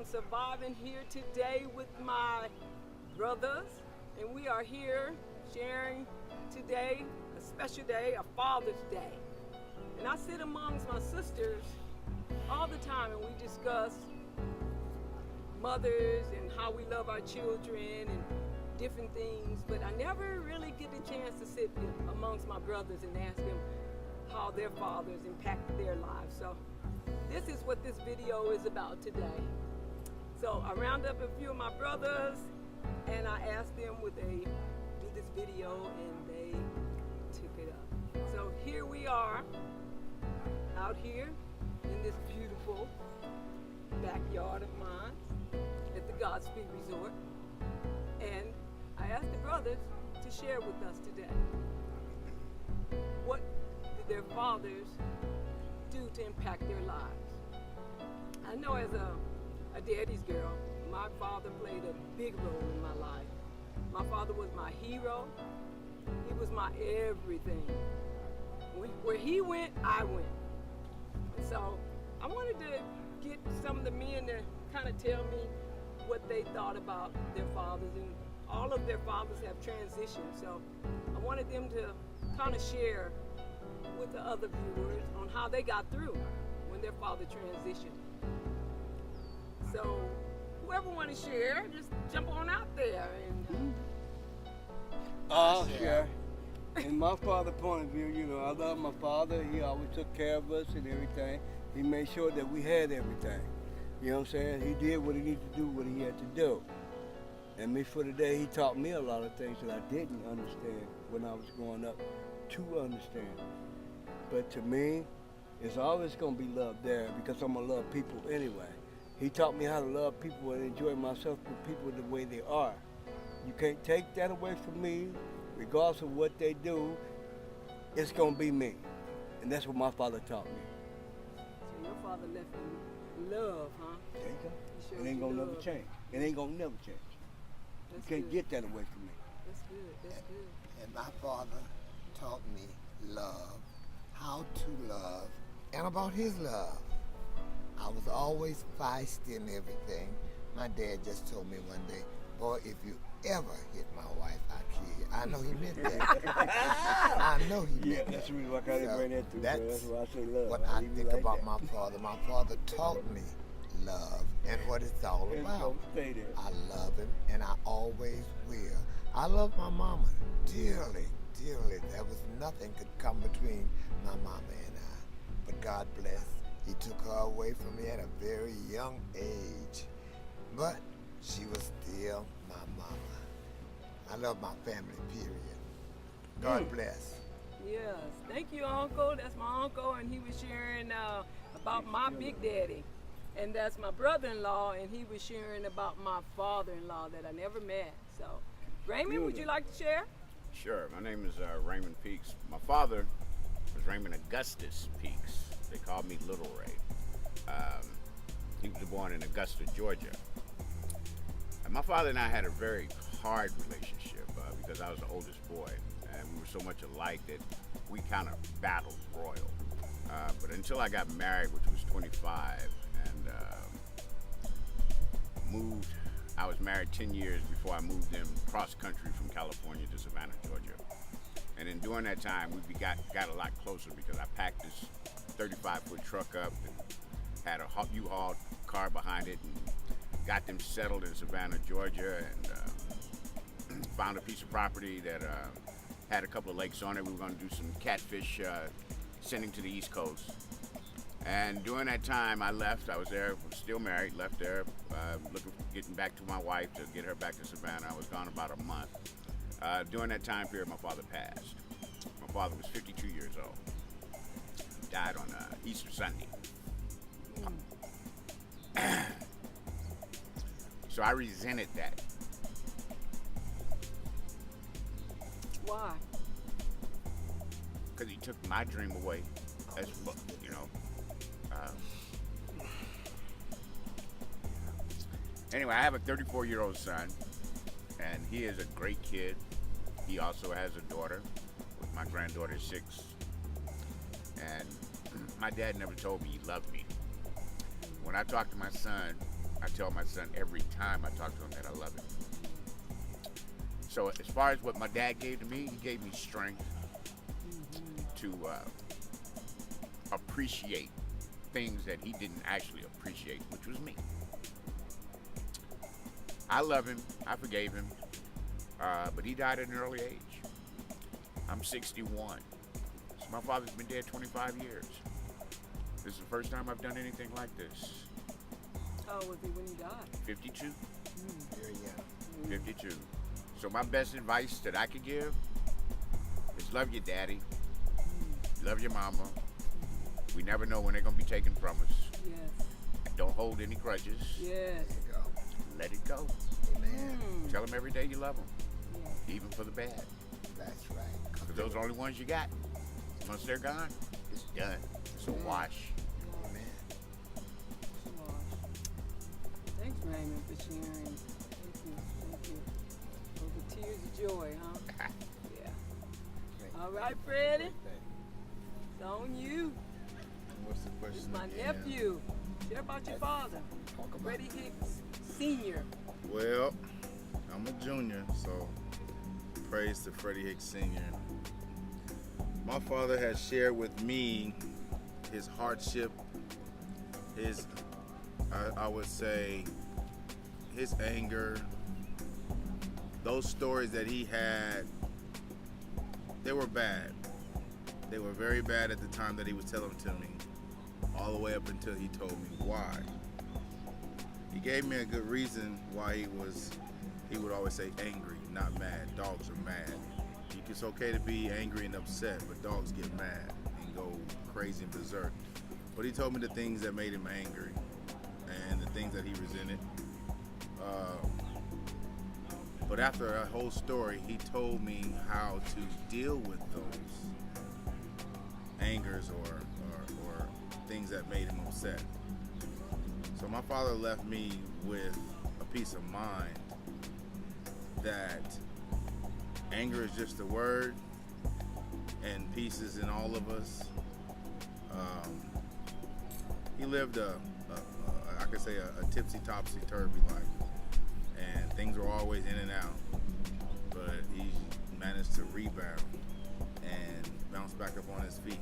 Surviving here today with my brothers, and we are here sharing today a special day, a Father's Day. And I sit amongst my sisters all the time and we discuss mothers and how we love our children and different things, but I never really get the chance to sit amongst my brothers and ask them how their fathers impacted their lives. So this is what this video is about today. So I round up a few of my brothers and I asked them would they do this video, and they took it up. So here we are out here in this beautiful backyard of mine at the Godspeed Resort, and I asked the brothers to share with us today what did their fathers do to impact their lives. I know as a daddy's girl, my father played a big role in my life. My father was my hero. He was my everything. Where he went, I went. And so I wanted to get some of the men to kind of tell me what they thought about their fathers, and all of their fathers have transitioned. So I wanted them to kind of share with the other viewers on how they got through when their father transitioned. So whoever want to share, just jump on out there. And I'll share. In my father's point of view, you know, I love my father. He always took care of us and everything. He made sure that we had everything. You know what I'm saying? He did what he needed to do, what he had to do. And me for the day, he taught me a lot of things that I didn't understand when I was growing up to understand. But to me, it's always going to be love there because I'm going to love people anyway. He taught me how to love people and enjoy myself with people the way they are. You can't take that away from me, regardless of what they do. It's going to be me. And that's what my father taught me. So your father left you love, huh? There you go. It ain't going to never change. It ain't going to never change. You can't get that away from me. That's good. That's good. And my father taught me love, how to love, and about his love. I was always feisty and everything. My dad just told me one day, boy, if you ever hit my wife, I'll kill you. I know he meant that. I know he meant that. That's the reason why I gotta bring that through. That's why I say love. What I think like about my father. My father taught me love and what it's all about. Stay there. I love him, and I always will. I love my mama dearly, dearly. There was nothing could come between my mama and I. But God bless. He took her away from me at a very young age. But she was still my mama. I love my family, period. God bless. Yes, thank you, Uncle. That's my uncle, and he was sharing about my big daddy. And that's my brother-in-law, and he was sharing about my father-in-law that I never met. So, Raymond, would you like to share? Sure. My name is Raymond Peaks. My father was Raymond Augustus Peaks. They called me Little Ray. He was born in Augusta, Georgia. And my father and I had a very hard relationship because I was the oldest boy, and we were so much alike that we kind of battled royal. But until I got married, which was 25, and moved, I was married 10 years before I moved in cross country from California to Savannah, Georgia. And in during that time, we got a lot closer because I packed this 35-foot truck up and had a U-Haul car behind it and got them settled in Savannah, Georgia, and found a piece of property that had a couple of lakes on it. We were going to do some catfish sending to the East Coast. And during that time, I left. I was there, still married, left there, getting back to my wife to get her back to Savannah. I was gone about a month. During that time period, my father passed. My father was 52 years old. He died on Easter Sunday. So I resented that. Why? Because he took my dream away, as you know. Anyway, I have a 34-year-old son, and he is a great kid. He also has a daughter. My granddaughter is 6. And my dad never told me he loved me. When I talk to my son, I tell my son every time I talk to him that I love him. So as far as what my dad gave to me, he gave me strength to appreciate things that he didn't actually appreciate, which was me. I love him. I forgave him. But he died at an early age. I'm 61. So my father's been dead 25 years. This is the first time I've done anything like this. How old was he when he died? 52. Very young. 52. So my best advice that I could give is love your daddy. Love your mama. We never know when they're going to be taken from us. Yes. Don't hold any grudges. Yes. There you go. Let it go. Amen. Tell them every day you love them, Yeah. even for the bad. That's right. Because those are the only ones you got. Once they're gone, it's done. It's a wash. Amen. Thanks, Raymond, for sharing. Thank you. For the tears of joy, huh? Yeah. All right, Freddie. It's on you. What's the question? It's my again? nephew. Share about your father, Freddie Hicks Sr. Well, I'm a junior, so praise to Freddie Hicks Sr. My father has shared with me his hardship, his, I would say, his anger. Those stories that he had, they were bad. They were very bad at the time that he was telling them to me, all the way up until he told me why. He gave me a good reason why he would always say angry, not mad. Dogs are mad. It's okay to be angry and upset, but dogs get mad and go crazy and berserk. But he told me the things that made him angry and the things that he resented. But after a whole story, he told me how to deal with those angers or things that made him upset. So my father left me with a peace of mind that anger is just a word and peace is in all of us. He lived I could say a tipsy topsy turvy life, and things were always in and out, but he managed to rebound and bounce back up on his feet.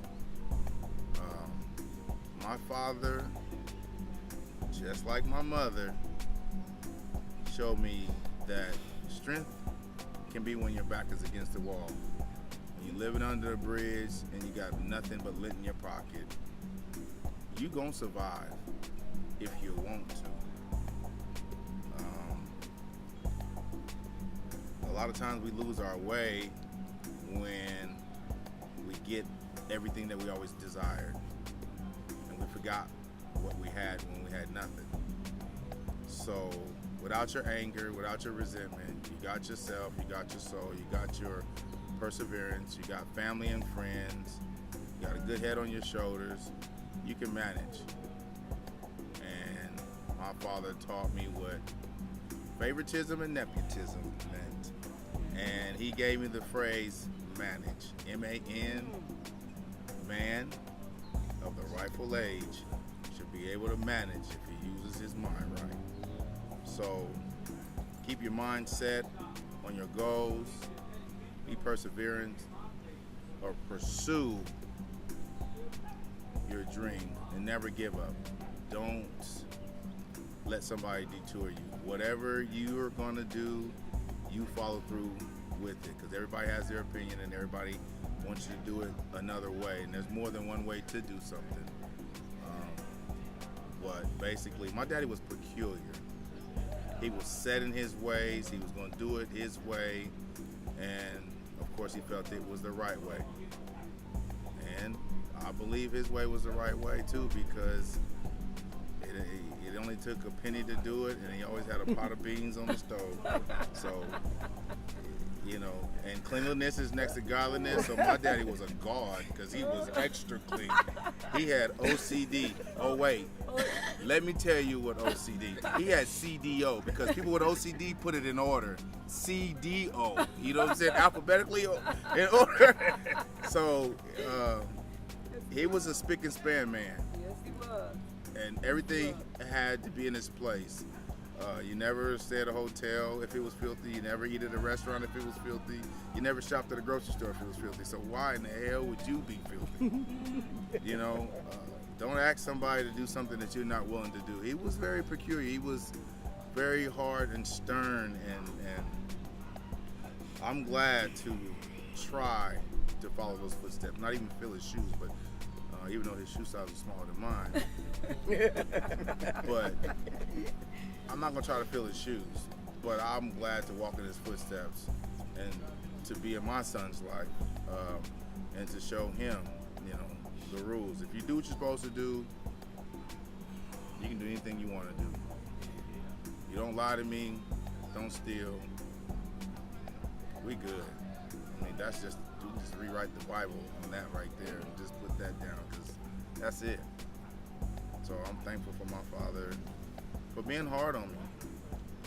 My father, just like my mother, showed me that strength can be when your back is against the wall. When you're living under a bridge and you got nothing but lint in your pocket, you gonna survive if you want to. A lot of times we lose our way when we get everything that we always desired, and we forgot what we had when we had nothing. So without your anger, without your resentment, you got yourself, you got your soul, you got your perseverance, you got family and friends, you got a good head on your shoulders, you can manage. And my father taught me what favoritism and nepotism meant. And he gave me the phrase manage, M-A-N, man of the rightful age should be able to manage if he uses his mind right. So keep your mind set on your goals, be perseverant, or pursue your dream and never give up. Don't let somebody detour you. Whatever you are going to do, you follow through with it, because everybody has their opinion and everybody wants you to do it another way, and there's more than one way to do something. But basically, my daddy was peculiar. He was set in his ways. He was going to do it his way, and of course he felt it was the right way. And I believe his way was the right way too, because it only took a penny to do it, and he always had a pot of beans on the stove. So, you know, and cleanliness is next to godliness. So my daddy was a god because he was extra clean. He had OCD. Oh wait, let me tell you what OCD. He had CDO, because people with OCD put it in order. CDO. You know what I'm saying? Alphabetically in order. So he was a spick and span man. Yes, he was. and everything had to be in its place. You never stay at a hotel if it was filthy. You never eat at a restaurant if it was filthy. You never shopped at a grocery store if it was filthy. So why in the hell would you be filthy? You know, don't ask somebody to do something that you're not willing to do. He was very peculiar. He was very hard and stern, and I'm glad to try to follow those footsteps. Not even fill his shoes, but even though his shoe size is smaller than mine. But I'm not gonna try to fill his shoes, but I'm glad to walk in his footsteps and to be in my son's life, and to show him, you know, the rules. If you do what you're supposed to do, you can do anything you want to do. You don't lie to me, don't steal. We good. I mean, that's just, you can just rewrite the Bible on that right there and just put that down, because that's it. So I'm thankful for my father for being hard on me,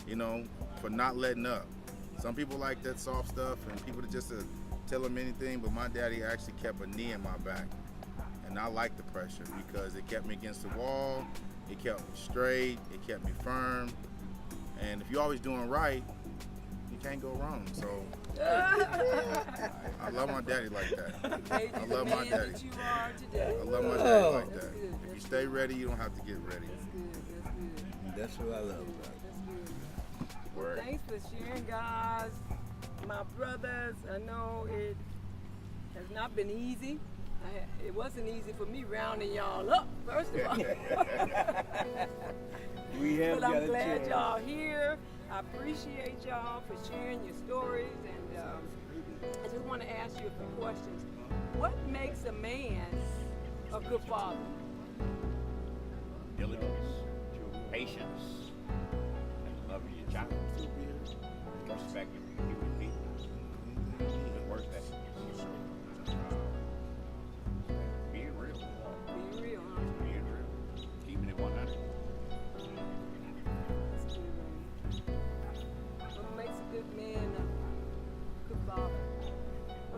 you know, for not letting up. Some people like that soft stuff and people that just tell them anything, but my daddy actually kept a knee in my back. And I like the pressure because it kept me against the wall, it kept me straight, it kept me firm. And if you're always doing right, you can't go wrong. So I love my daddy like that. I love my daddy. That you are today. I love my daddy like That's that. good. If you stay ready, you don't have to get ready. That's good. That's what I love about it. That's good. Well, Word. thanks for sharing, guys. My brothers, I know it has not been easy. It wasn't easy for me rounding y'all up, first of all. We have But I'm got a glad chance. y'all here. I appreciate y'all for sharing your stories, and I just want to ask you a few questions. What makes a man a good father? Diligence, patience, and loving your child. Respect human beings. The work that you show. Being real. Being real, huh? Being real. Keeping it 100. That's good, man. What makes a good man a good father?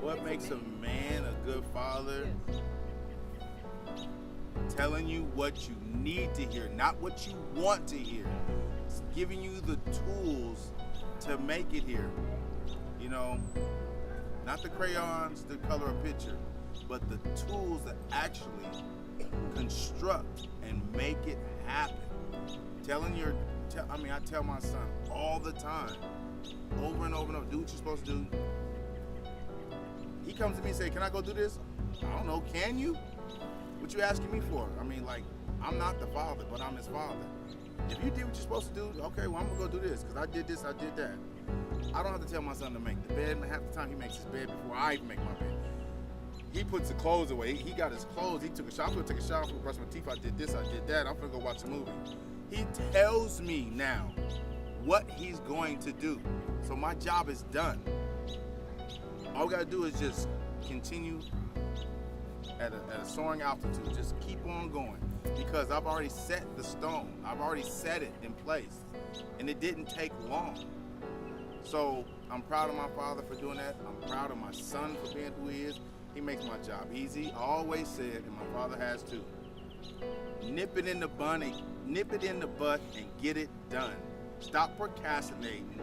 What makes a man a good father? Yes. Telling you what you need to hear, not what you want to hear. It's giving you the tools to make it here. You know, not the crayons to color a picture, but the tools that actually construct and make it happen. I tell my son all the time, over and over and over, do what you're supposed to do. He comes to me and say, can I go do this? I don't know, can you? What you asking me for? I mean, like, I'm not the father, but I'm his father. If you did what you're supposed to do, okay, well, I'm gonna go do this, because I did this, I did that. I don't have to tell my son to make the bed, and half the time he makes his bed before I even make my bed. He puts the clothes away. He got his clothes, he took a shower, I'm gonna take a shower, I'm gonna brush my teeth, I did this, I did that, I'm gonna go watch a movie. He tells me now what he's going to do. So my job is done. All we gotta do is just continue at a soaring altitude. Just keep on going, because I've already set the stone. I've already set it in place, and it didn't take long. So I'm proud of my father for doing that. I'm proud of my son for being who he is. He makes my job easy. I always said, and my father has too, nip it in the butt and get it done. Stop procrastinating.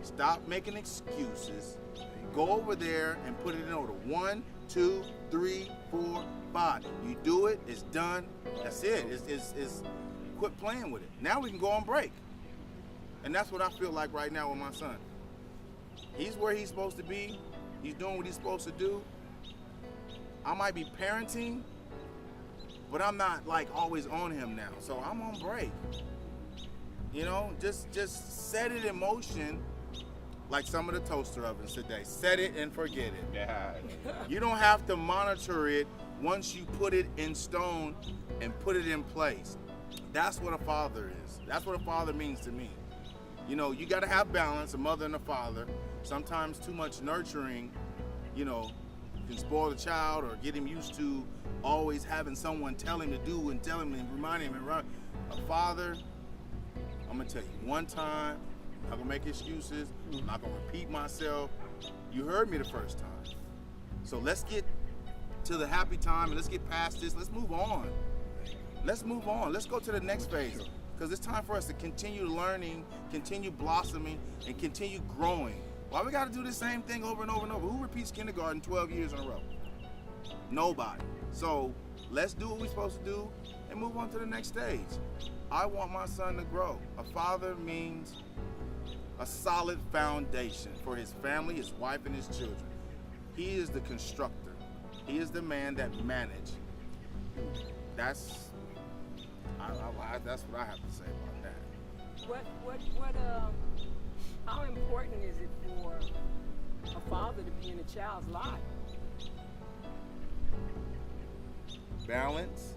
Stop making excuses. Go over there and put it in order. 1, 2, 3, 4, 5. You do it, it's done. That's it. It's quit playing with it. Now we can go on break. And that's what I feel like right now with my son. He's where he's supposed to be. He's doing what he's supposed to do. I might be parenting, but I'm not like always on him now. So I'm on break. You know, just set it in motion. Like some of the toaster ovens today. Set it and forget it. Yeah. You don't have to monitor it once you put it in stone and put it in place. That's what a father is. That's what a father means to me. You know, you got to have balance, a mother and a father. Sometimes too much nurturing, you know, can spoil the child or get him used to always having someone tell him to do and tell him and remind him. A father, I'm going to tell you one time, I'm not gonna make excuses. I'm not gonna repeat myself. You heard me the first time. So let's get to the happy time and let's get past this. Let's move on. Let's move on. Let's go to the next phase. Because it's time for us to continue learning, continue blossoming, and continue growing. Why we got to do the same thing over and over and over? Who repeats kindergarten 12 years in a row? Nobody. So let's do what we're supposed to do and move on to the next stage. I want my son to grow. A father means a solid foundation for his family, his wife, and his children. He is the constructor. He is the man that manages. That's what I have to say about that. How important is it for a father to be in a child's life? Balance.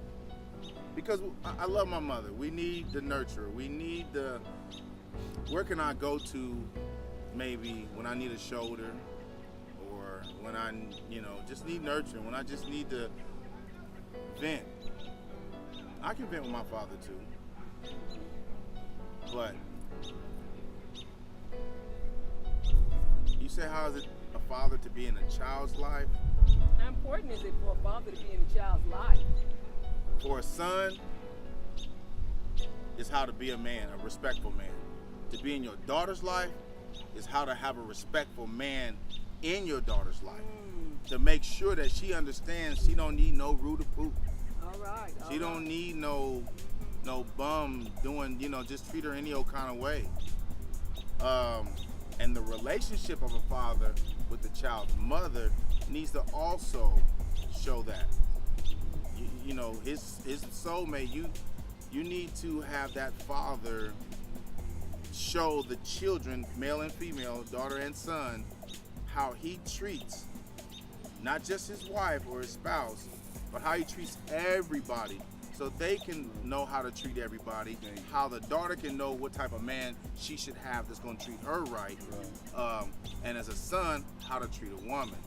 Because I love my mother. We need the nurture. We need the, where can I go to maybe when I need a shoulder, or when I, just need nurturing, when I just need to vent. I can vent with my father too. But you say, how is it a father to be in a child's life? How important is it for a father to be in a child's life? For a son, is how to be a man, a respectful man. To be in your daughter's life is how to have a respectful man in your daughter's life. To make sure that she understands she don't need no rude poop. All right. She don't need no bum doing, just treat her any old kind of way. And the relationship of a father with the child's mother needs to also show that. His soulmate, you need to have that father show the children, male and female, daughter and son, how he treats not just his wife or his spouse, but how he treats everybody, so they can know how to treat everybody, how the daughter can know what type of man she should have that's going to treat her right, and as a son, how to treat a woman.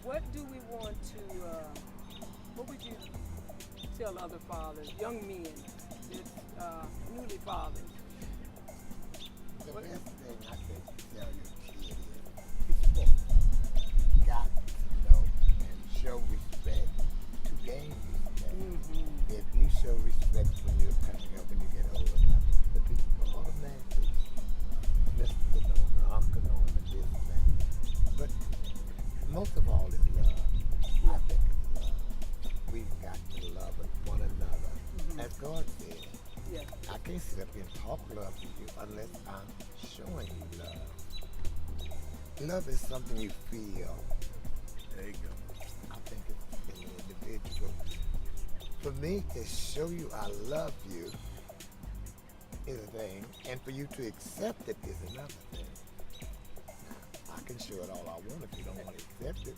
What do we want to, what would you tell other fathers, young men, that's newly fathered? The best thing I can tell your kid is you got to know and show respect to gain respect. If you show respect when you're coming up, when you get older, the people automatically Mr. Nona, Uncle Nona, this and that. But most of all is love. I think it's love. We've got to love one another. As God said, Yeah. I can't sit up here and talk love to you unless I'm showing you love. Love is something you feel. There you go. I think it's an individual. For me to show you I love you is a thing, and for you to accept it is another thing. Now, I can show it all I want if you don't want to accept it.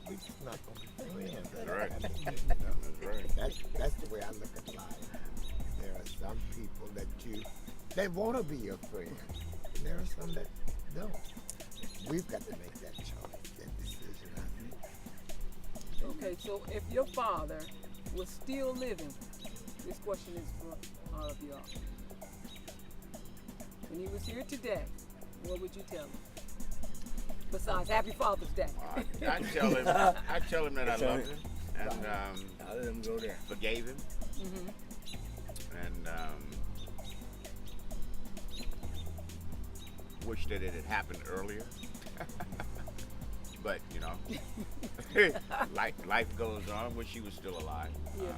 We're just not going to be friends. That's right. I mean, That's right. That's the way I look at life. There are some people that they want to be your friend. And there are some that don't. We've got to make that choice, that decision, I think. Okay, so if your father was still living, this question is for all of y'all. When he was here today, what would you tell him? Besides, Happy Father's Day. I tell him that I love him, and I let him go there. forgave him, and wish that it had happened earlier. But life goes on. Wish he was still alive. Yeah.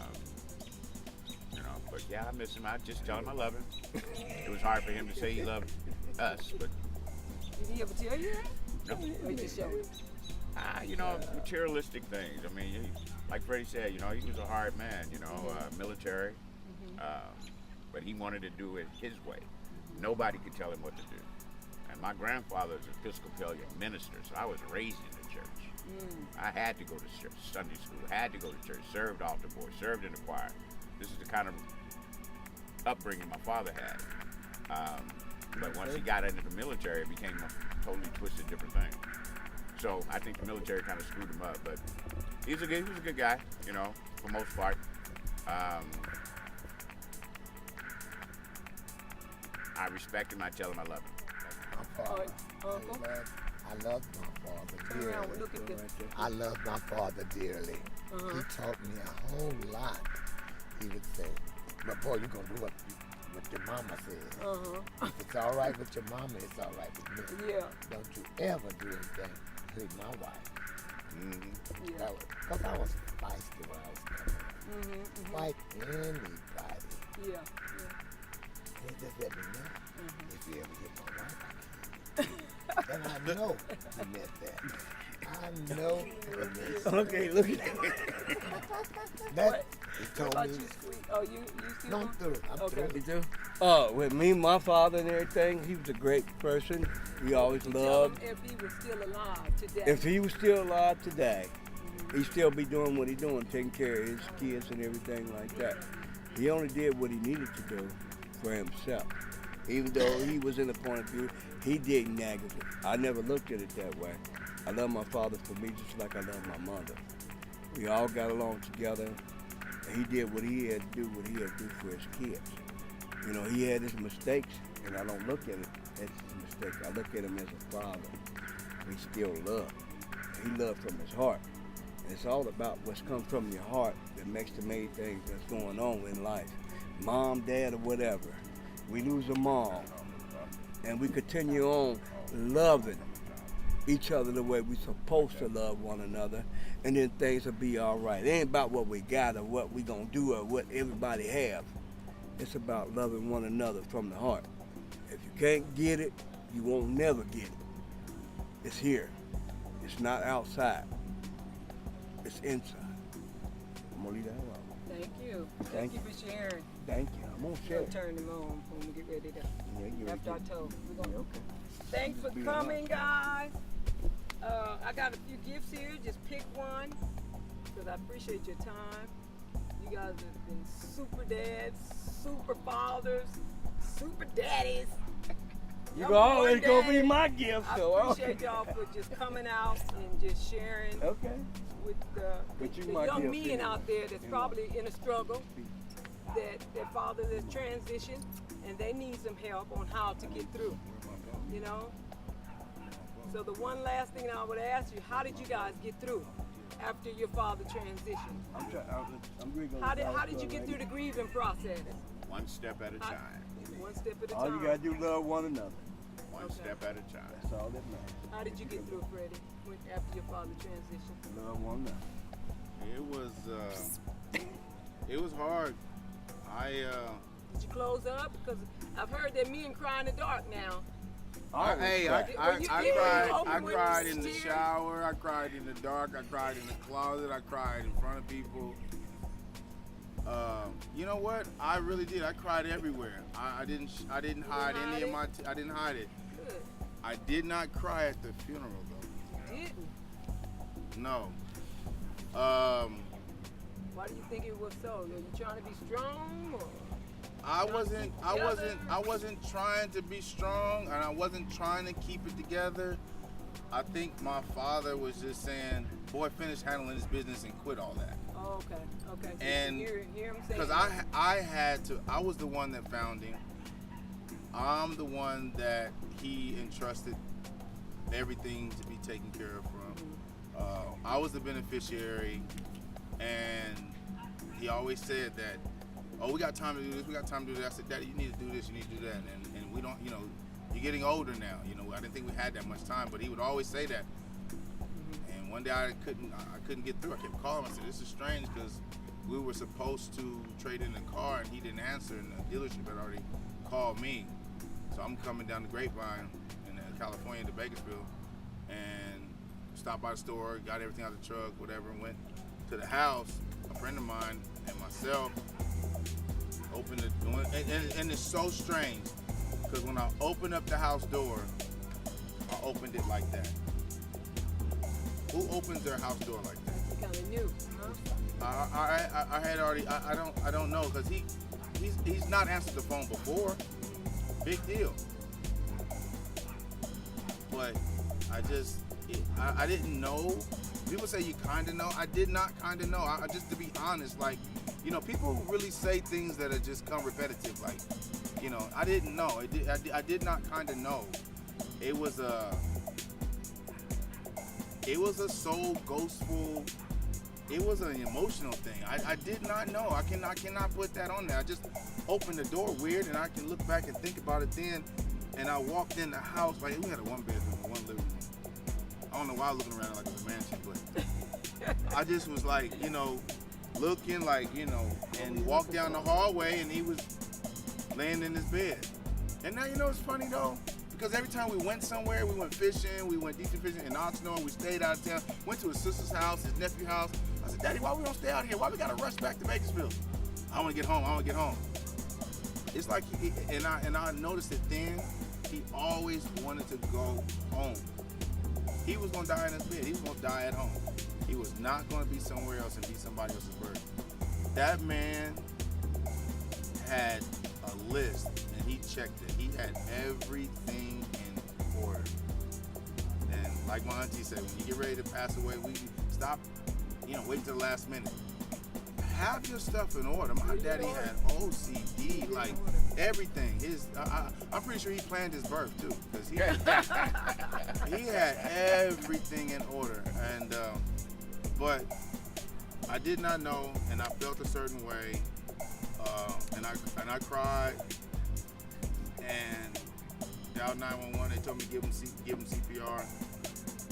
But yeah, I miss him. I just tell him I love him. It was hard for him to say he loved us, but Did he ever tell you that? no. Or he just showed you? Materialistic things. I mean, like Freddie said, he was a hard man, military, but he wanted to do it his way. Nobody could tell him what to do. And my grandfather was an Episcopalian minister, so I was raised in the church. I had to go to church, Sunday school, had to go to church, served altar boy, served in the choir. This is the kind of upbringing my father had. But once he got into the military, it became a totally twisted different thing. So I think the military kind of screwed him up. But he was a good guy, for most part. I respect him. I tell him I love him. My father, Uncle? I love my father Turn around and dearly. look at this. I love my father dearly. He taught me a whole lot. He would say, "But boy, you're gonna do what your mama says. If it's all right with your mama, it's all right with me. Yeah. Don't you ever do anything to hurt my wife." Yeah. Because I was feisty when I was coming. Fight anybody. Yeah. He just let me know if you ever hit my wife, I kill you. And I know he meant that. I know he meant that. Okay, look at that. That he What told about me. you, Sweet? Oh, you still No, I'm on? through. I'm Okay. through. You do? Oh, with me, my father and everything, he was a great person. He always Tell loved. him if he was still alive today. If he was still alive today, he'd still be doing what he's doing, taking care of his kids and everything like that. He only did what he needed to do for himself. Even though he was in a point of view, he did negative. I never looked at it that way. I love my father for me just like I love my mother. We all got along together. And he did what he had to do, for his kids. You know, he had his mistakes, and I don't look at it as a mistake. I look at him as a father. We still love. He loved from his heart. It's all about what's come from your heart that makes the main things that's going on in life. Mom, dad, or whatever. We lose them all. And we continue on loving each other the way we're supposed to love one another. And then things will be all right. It ain't about what we got or what we gonna do or what everybody have. It's about loving one another from the heart. If you can't get it, you won't never get it. It's here. It's not outside. It's inside. I'm gonna leave that alone. Thank you. Thank Thank you for sharing. Thank you. I'm gonna share We'll it. turn them on when we get ready to. Yeah, you After I ready? told. We're gonna, Okay. Thanks for Be coming, guys. I got a few gifts here. Just pick one, because I appreciate your time. You guys have been super dads, super fathers, super daddies. You Number always one gonna be daddy. my gift, I so appreciate y'all for just coming out and just sharing Okay. with But you the my young gift men anyway. out there that's Yeah. probably in a struggle, that their father has transitioned, and they need some help on how to get through, you know? So the one last thing I would ask you, how did you guys get through after your father transitioned? I'm grieving. How did you get through the grieving process? One step at a time. One step at a All time. you gotta do love one another. One Okay. step at a time. That's all that matters. How did you get through it, Freddie, after your father transitioned? Love one another. It was hard. Did you close up? Because I've heard that men cry in the dark now. Oh, Hey, crap. I Were you cried. open I when cried you in the was shower. I cried in the dark. I cried in the closet. I cried in front of people. You know what? I really did. I cried everywhere. I didn't hide any of my. I didn't hide it. Good. I did not cry at the funeral though. Didn't. No. Why do you think it was so? Are you trying to be strong, or? I wasn't trying to be strong, and I wasn't trying to keep it together. I think my father was just saying, "Boy, finish handling this business and quit all that." Oh, okay. So And you hear him saying because I had to, I was the one that found him. I'm the one that he entrusted everything to be taken care of from. I was the beneficiary, and he always said that, "Oh, we got time to do this. We got time to do that." I said, "Daddy, you need to do this. You need to do that." And we don't, you're getting older now. I didn't think we had that much time, but he would always say that. And one day I couldn't get through. I kept calling. I said, "This is strange," because we were supposed to trade in a car, and he didn't answer, and the dealership had already called me. So I'm coming down the Grapevine in California to Bakersfield, and stopped by the store, got everything out of the truck, whatever, and went to the house. A friend of mine and myself opened the door, and it's so strange, because when I opened up the house door, I opened it like that. Who opens their house door like that? That's kind of new, huh? I had already. I don't know, because he's not answered the phone before. Big deal. But I didn't know. People say you kind of know. I did not kind of know. I just, to be honest, like, people really say things that are just come repetitive. Like, I didn't know. I did not kind of know. It was it was a soul ghostful. It was an emotional thing. I did not know. I cannot put that on there. I just opened the door weird, and I can look back and think about it then. And I walked in the house. Like, we had a 1-bedroom and 1 living room. I don't know why I was looking around like a mansion, but I just was like, you know, looking like, you know, and walked down the hallway, and he was laying in his bed. And now, you know, it's funny though, because every time we went somewhere, we went fishing, we went deep sea fishing in Oxnard, we stayed out of town, went to his sister's house, his nephew's house. I said, Daddy, why we don't stay out here? Why we gotta rush back to Bakersfield? I wanna get home, I wanna get home. It's like, and I noticed it then, he always wanted to go home. He was gonna die in his bed, he was gonna die at home. He was not gonna be somewhere else and be somebody else's burden. That man had a list, and he checked it. He had everything in order. And like my auntie said, when you get ready to pass away, we stop, you know, wait till the last minute. Have your stuff in order. My daddy had OCD, like everything. I'm pretty sure he planned his birth too, because he had everything in order. And but I did not know, and I felt a certain way, and I cried. And dialed 911. They told me give him CPR.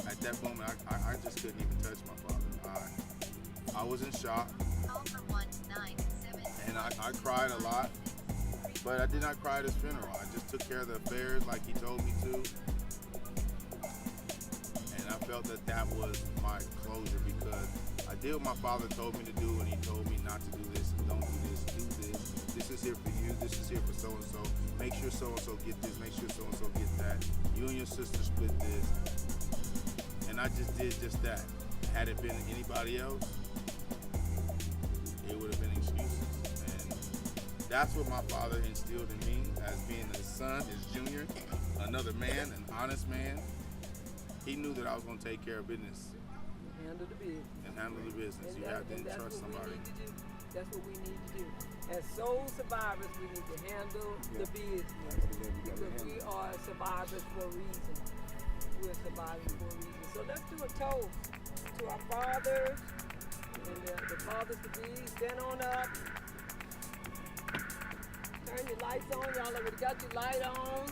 At that moment, I just couldn't even touch my father. I was in shock. And I cried a lot, but I did not cry at his funeral. I just took care of the affairs like he told me to. And I felt that that was my closure, because I did what my father told me to do, and he told me not to do this and don't do this, do this. This is here for you, this is here for so-and-so. Make sure so-and-so get this, make sure so-and-so get that. You and your sister split this. And I just did just that. Had it been anybody else, it would have been excuses. And that's what my father instilled in me as being his son, his junior, another man, an honest man. He knew that I was going to take care of business. Handle the business. And handle the business. You have to trust somebody. That's what we need to do. As soul survivors, we need to handle the business. Because we are survivors for a reason. We're survivors for a reason. So let's do a toast to our fathers and the fathers to be. Stand on up. Turn your lights on. Y'all already got your light on.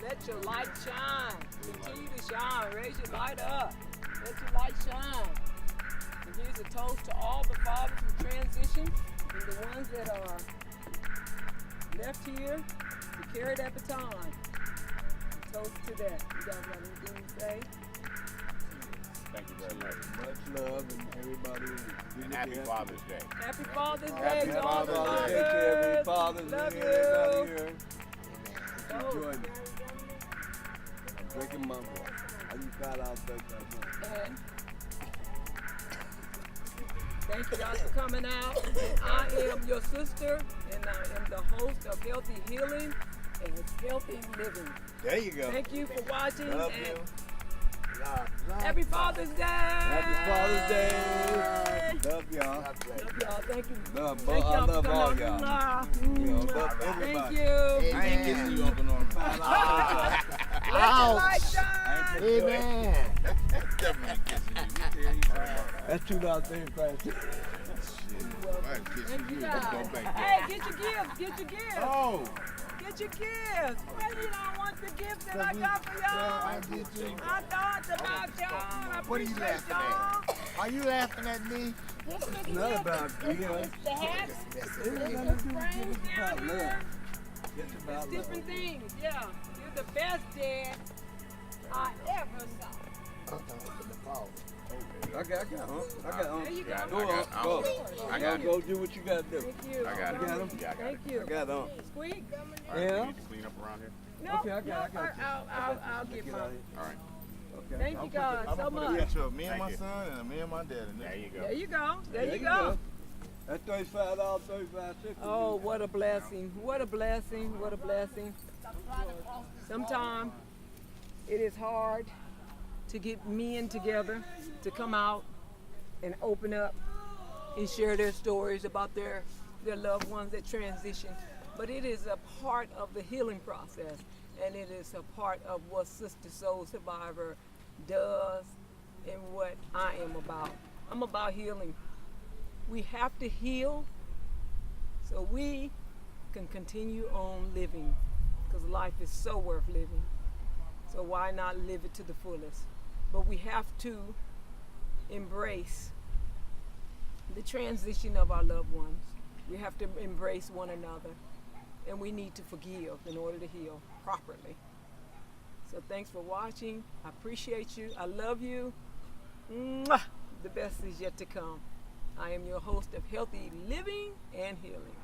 Let your light shine. Continue to shine. Raise your light up. Let your light shine. And here's a toast to all the fathers who transitioned and the ones that are left here to carry that baton. Toast to that. You guys got anything to say? Thank you very much. Much love, and everybody. And happy Father's Day. Happy Father's Day Happy to all the Father's Day to every fathers. Father's Love Day, you. everybody here. Toast. Enjoy me. I'm drinking my water. I just got out 35 And thank you guys for coming out. And I am your sister, and I am the host of Healthy Healing and Healthy Living. There you go. Thank you for watching. Love and you. Happy Father's Day! Happy Father's Day. Love y'all. Love y'all. Thank you. Love, Thank I y'all love for all coming y'all. out. You know, love Thank everybody. you. I ain't kissing you, Uncle Norman. Let your light shine. Amen. Definitely kissing you. That's $2.35. Thank you guys. Hey, get your gifts. Get your gifts. Oh. Get your gifts. Well, you don't want the gifts that I got for y'all. I thought about y'all. I What are you appreciate laughing y'all. Are you laughing at me? This is Not about you. It's the hats. It's It's nothing the to do frames with down about love. here. It's about love. Different things. Yeah. You're the best dad I ever saw. I got There them. you go. Yeah, Go I on, got- go. I got Go do what you gotta do. Thank you. I got it. got 'em? Yeah, I got Thank it. you. I got them. Squeak. All right, Yeah. we need to clean up around here. No, Okay, I got you. I'll get Get mine. out of here. All right. Okay. Thank you guys so Put a much. picture of me and Thank my you. son and me and my dad in There there. you go. There you go. There There you go. That's $35, $35.60. Oh, what a blessing. What a blessing. What a blessing. Sometimes it is hard to get men together to come out and open up and share their stories about their loved ones that transition. But it is a part of the healing process, and it is a part of what Sista-SoulSurvivor does and what I am about. I'm about healing. We have to heal so we can continue on living, because life is so worth living. So why not live it to the fullest? But we have to embrace the transition of our loved ones. We have to embrace one another, and we need to forgive in order to heal properly. So thanks for watching. I appreciate you. I love you. Mwah! The best is yet to come. I am your host of Healthy Living and Healing.